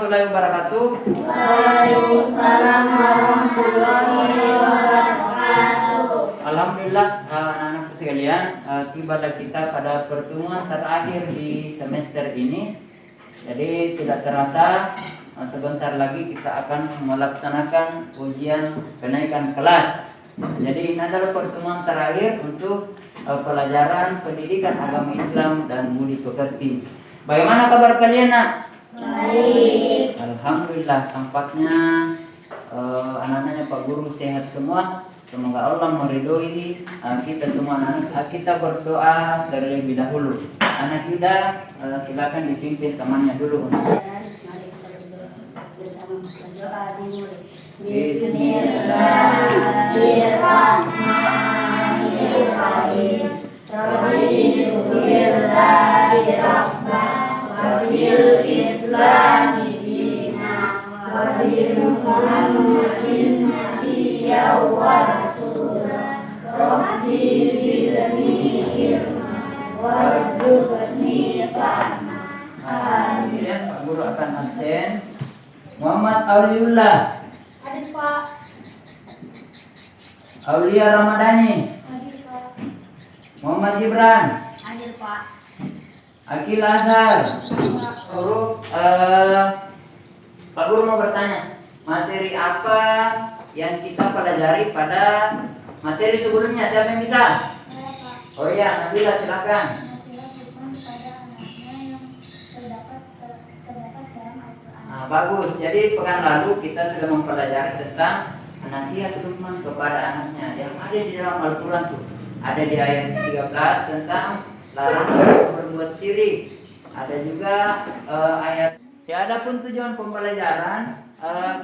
warahmatullahi wabarakatuh. Waalaikumsalam warahmatullahi wabarakatuh. Alhamdulillah anak-anakku sekalian, tibalah kita pada pertemuan terakhir di semester ini. Jadi tidak terasa sebentar lagi kita akan melaksanakan ujian kenaikan kelas. Jadi ini adalah pertemuan terakhir untuk pelajaran pendidikan agama Islam dan budi pekerti. Bagaimana kabar kalian, nak? Baik. Alhamdulillah, tampaknya anak-anaknya Pak Guru sehat semua. Semoga Allah meridhoi kita semua. Kita berdoa terlebih dahulu. Anak Yuda, silakan dipimpin temannya dulu. Bismillahirrahmanirrahim. Raditu billahi rabban wa bil islami dinan wa bi Muhammadin nabiyyan wa rasulan. Rabbi zidni ilman warzuqni fahma. Kemudian Pak Guru akan absen. Muhammad Auliullah. Hadir Pak. Aulia Ramadhani. Hadir Pak. Muhammad Gibran. Hadir Pak. Akil Azhar. Guru, Pak Guru mau bertanya, materi apa yang kita pelajari pada materi sebelumnya? Siapa yang bisa? Oh iya, Nabila silakan. Nah, bagus. Jadi pekan lalu kita sudah mempelajari tentang nasihat Luqman kepada anaknya yang ada di dalam Al-Quran tuh. Ada di ayat 13 tentang larangan berbuat syirik. Ada juga ayat. Ya, adapun tujuan pembelajaran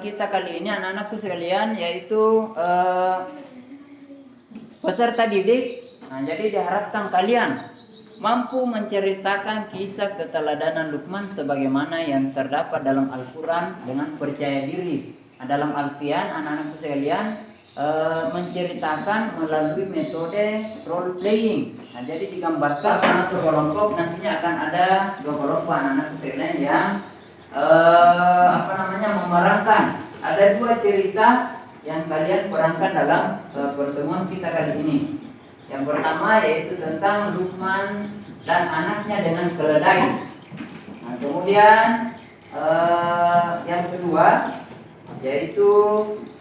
kita kali ini anak-anakku sekalian yaitu peserta didik. Nah, jadi diharapkan kalian mampu menceritakan kisah keteladanan Luqman sebagaimana yang terdapat dalam Al-Quran dengan percaya diri. Nah, dalam artian anak-anakku sekalian menceritakan melalui metode role playing. Nah, jadi digambarkan satu kelompok, nantinya akan ada dua kelompok anak-anakku sekalian yang memerankan. Ada dua cerita yang kalian perankan dalam pertemuan kita kali ini. Yang pertama yaitu tentang Luqman dan anaknya dengan keledai. Nah, kemudian yang kedua yaitu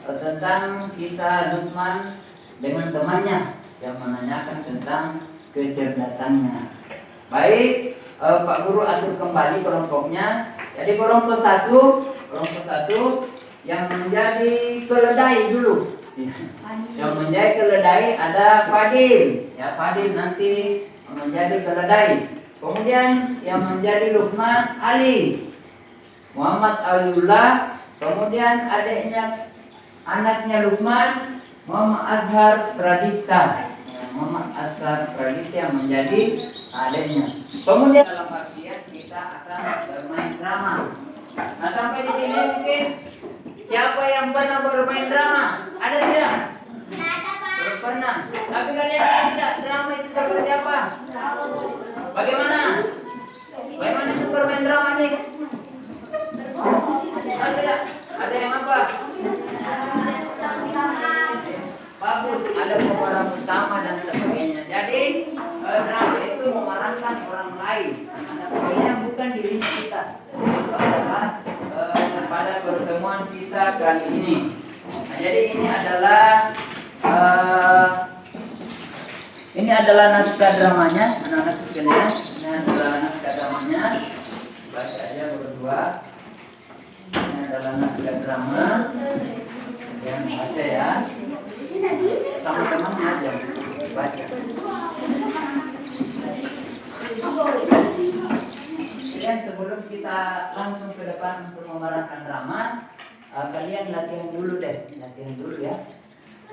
tentang kisah Luqman dengan temannya yang menanyakan tentang kecerdasannya. Baik, Pak Guru atur kembali kelompoknya. Jadi kelompok satu yang menjadi keledai dulu. Yang menjadi keledai ada Fadil. Ya, Fadil nanti menjadi keledai. Kemudian yang menjadi Luqman Ali, Muhammad Auliullah. Kemudian anaknya Luqman Muhammad Azhar Pradipta. Muhammad Azhar Pradipta yang menjadi adiknya. Kemudian dalam artian kita akan bermain drama. Nah, sampai di sini mungkin siapa yang pernah bermain drama? Ada tidak? Belum pernah. Tapi kalian tahu tidak drama itu seperti apa? Bagaimana? Bagaimana itu bermain drama nih? Ada tidak? Ada yang apa? Bagus, ada pemeran utama dan sebagainya. Jadi drama itu memerankan orang lain. Nah, bukan diri kita. Itu adalah pada pertemuan kita kali ini. Nah, jadi ini adalah naskah dramanya, anak-anak sekalian. Ini adalah naskah dramanya. Baca aja berdua. Ini adalah naskah drama yang baca ya. Sama temannya aja baca. Kemudian sebelum kita langsung ke depan untuk memerankan drama, kalian latihan dulu deh, latihan dulu ya.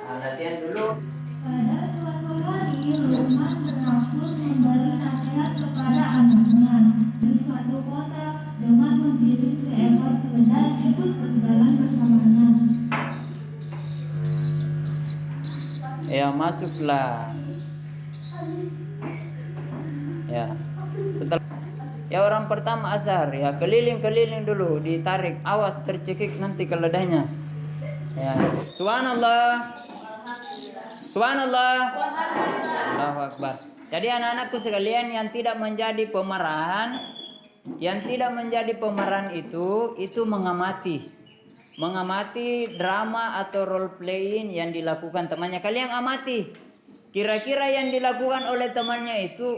Latihan dulu. Pada suatu hari, Luqman berangsur memberi nasihat kepada anaknya. Di suatu kota, dengan membidik seekor keledai ikut berjalan bersamanya. Ya, masuklah. Ya. Setelah Ya orang pertama Azhar, ya keliling-keliling dulu, ditarik, awas tercekik nanti keledainya. Ya, subhanallah. Subhanallah. Allahu Akbar. Jadi anak-anakku sekalian yang tidak menjadi pemerahan itu mengamati. Mengamati drama atau role playing yang dilakukan temannya. Kalian amati. Kira-kira yang dilakukan oleh temannya itu,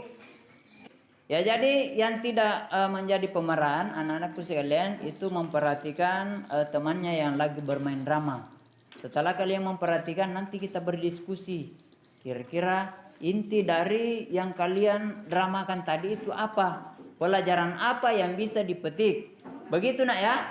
ya, jadi yang tidak menjadi pemeran, anak-anakku sekalian itu memperhatikan temannya yang lagi bermain drama. Setelah kalian memperhatikan, nanti kita berdiskusi. Kira-kira inti dari yang kalian dramakan tadi itu apa? Pelajaran apa yang bisa dipetik? Begitu nak ya.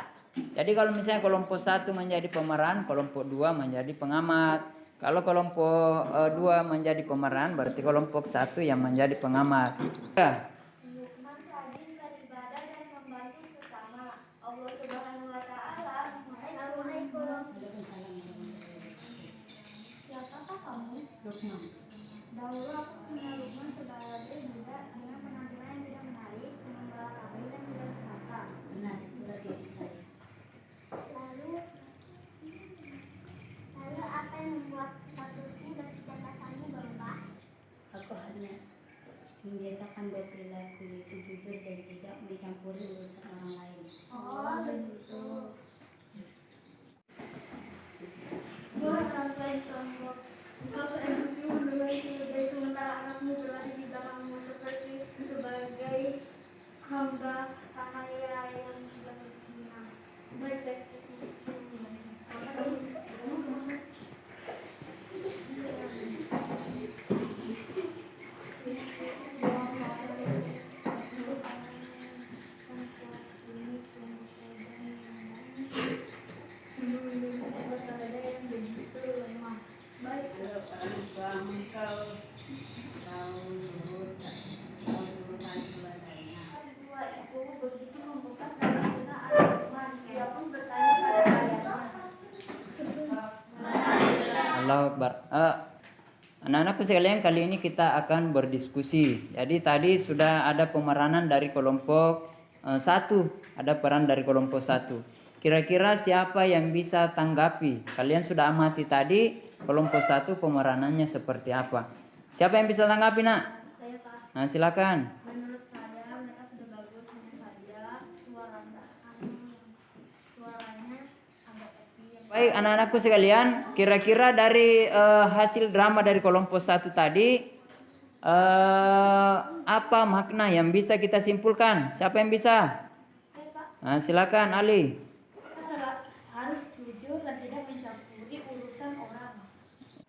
Jadi kalau misalnya kelompok 1 menjadi pemeran, kelompok 2 menjadi pengamat. Kalau kelompok 2 menjadi pemeran, berarti kelompok 1 yang menjadi pengamat. Ya. Lukman rajin beribadah dan membantu sesama. Allah Subhanahu wa taala. Assalamualaikum. Siapakah kamu? Lukman. Dahulu aku mengenal Lukman sebagai budak dengan penampilan yang tidak menarik, membawa kambing dan tidak berkata. Benar, berarti saya. Lalu apa yang membuat statusmu dan kecerdasanmu berubah? Aku hanya membiasakan berperilaku itu jujur dan tidak mencampuri urusan orang lain. Oh, begitu. Buat apa itu? Engkau seharusnya menduduki keledai sementara anakmu berada di belakangmu sebagai hamba sahaya yang berguna. Baik. Allahu Akbar. Anak-anakku sekalian, kali ini kita akan berdiskusi. Jadi tadi sudah ada pemeranan dari kelompok 1, ada peran dari kelompok 1. Kira-kira siapa yang bisa tanggapi? Kalian sudah amati tadi kelompok 1 pemeranannya seperti apa? Siapa yang bisa tanggapi, nak? Saya, Pak. Nah, silakan. Menurut saya mereka sudah bagus, hanya saja suaranya agak kecil. Baik anak-anakku sekalian, kira-kira dari hasil drama dari kelompok 1 tadi, apa makna yang bisa kita simpulkan? Siapa yang bisa? Saya, Pak. Nah, silakan Ali. Harus jujur dan tidak mencampuri urusan orang.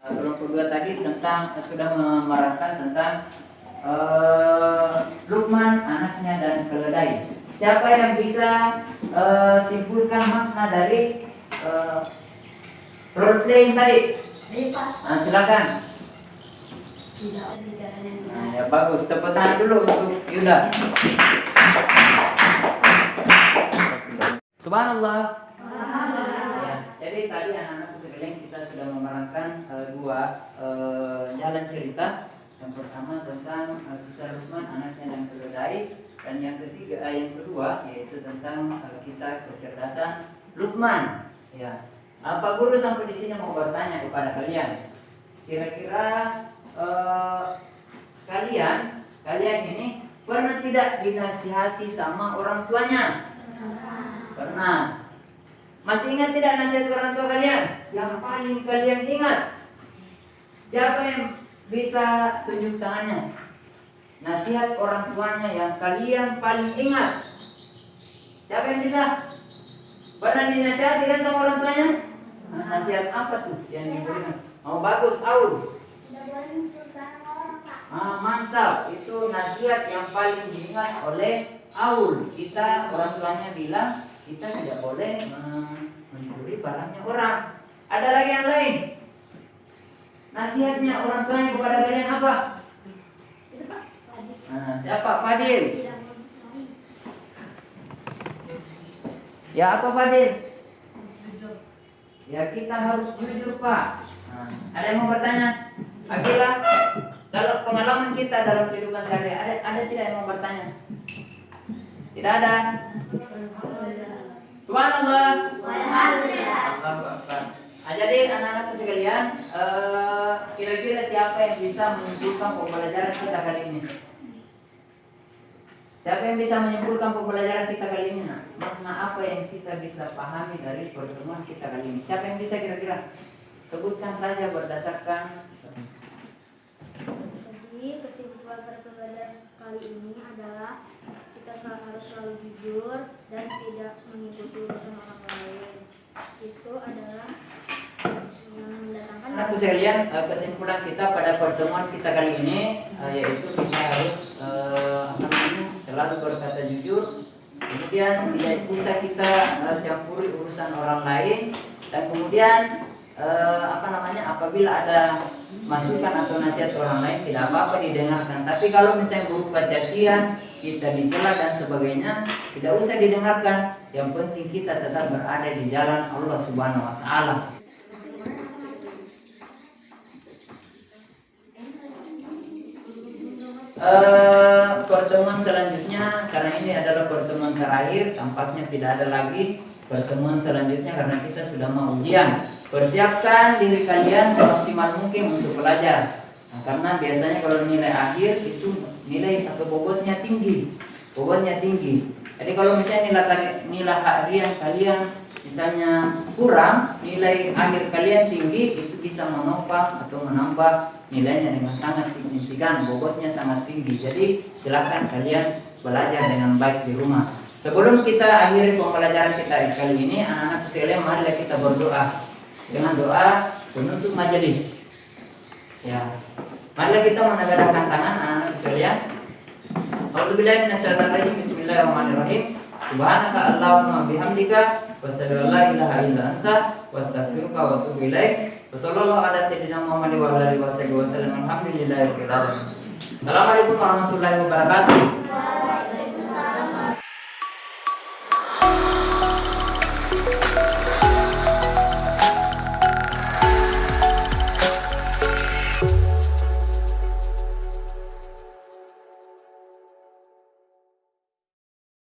Kelompok 2 tadi sudah memerangkan tentang Lukman, anaknya dan keledai. Siapa yang bisa simpulkan makna dari role playing tadi? Saya, Pak. Nah, silakan. Tidak ada jalan yang Nah, ya bagus. Tepuk tangan dulu untuk Yuda. Subhanallah. Ya, jadi tadi anak-anakku sekalian kita sudah memerankan dua jalan cerita. Yang pertama tentang kisah Lukman, anaknya dan keledai, dan yang kedua yaitu tentang kisah kecerdasan Lukman. Ya, Pak Guru sampai di sini mau bertanya kepada kalian. Kira-kira kalian ini pernah tidak dinasihati sama orang tuanya? Pernah. Masih ingat tidak nasihat orang tua kalian? Yang paling kalian ingat? Siapa yang bisa tunjuk tangannya? Nasihat orang tuanya yang kalian paling ingat. Siapa yang bisa? Pernah dinasihati kan sama orang tuanya? Nah, nasihat apa tuh yang diberikan? Oh bagus, Aul. Tidak boleh menceritakan orang, Pak. Mantap, itu nasihat yang paling diingat oleh Aul. Kita orang tuanya bilang kita tidak boleh mencuri barangnya orang. Ada lagi yang lain? Nasihatnya orang tuanya kepada kalian apa? Itu, Pak. Nah, siapa? Fadil. Tidak boleh. Ya apa Fadil? Ya kita harus jujur Pak. Nah, ada yang mau bertanya? Akila, kalau pengalaman kita dalam kehidupan sehari, ada tidak yang mau bertanya? Tidak ada. Subhanallah. Alhamdulillah. Allahu Akbar. Nah, jadi anak-anakku sekalian, kira-kira siapa yang bisa menyimpulkan pembelajaran kita kali ini? Siapa yang bisa menyimpulkan pembelajaran kita kali ini? Nah, makna apa yang kita bisa pahami dari pertemuan kita kali ini? Siapa yang bisa kira-kira? Sebutkan saja berdasarkan. Jadi kesimpulan pembelajaran kali ini adalah kita harus selalu jujur dan tidak mengikuti urusan orang lain. Itu adalah yang mendatangkan. Anakku sekalian, kesimpulan kita pada pertemuan kita kali ini yaitu kita harus selalu berkata jujur, kemudian tidak bisa kita campuri urusan orang lain, dan kemudian apabila ada masukan atau nasihat orang lain tidak apa-apa didengarkan, tapi kalau misalnya berupa cacian, kita dicela dan sebagainya, tidak usah didengarkan. Yang penting kita tetap berada di jalan Allah Subhanahu wa taala. Pertemuan selanjutnya, karena ini adalah pertemuan terakhir, tampaknya tidak ada lagi pertemuan selanjutnya karena kita sudah mau ujian. Persiapkan diri kalian semaksimal mungkin untuk belajar. Nah, karena biasanya kalau nilai akhir itu nilai atau bobotnya tinggi. Jadi kalau misalnya nilai harian kalian misalnya kurang, nilai akhir kalian tinggi, itu bisa menopang atau menambah nilainya dengan sangat signifikan, bobotnya sangat tinggi. Jadi silakan kalian belajar dengan baik di rumah. Sebelum kita akhiri pembelajaran kita kali ini, anak-anak sekalian, marilah kita berdoa dengan doa penutup majelis. Ya, marilah kita menegakkan tangan anak-anak sekalian. A'udzubillahi minasyaitonir rajim. Bismillahirrahmanirrahim. Subhanaka Allahumma bihamdika wa asyhadu an la ilaha illa anta wa astaghfiruka wa atubu ilaik. Wassallallahu ala sayyidina Muhammad wa ala alihi wasallam. Alhamdulillahirabbil alamin. Assalamualaikum warahmatullahi wabarakatuh.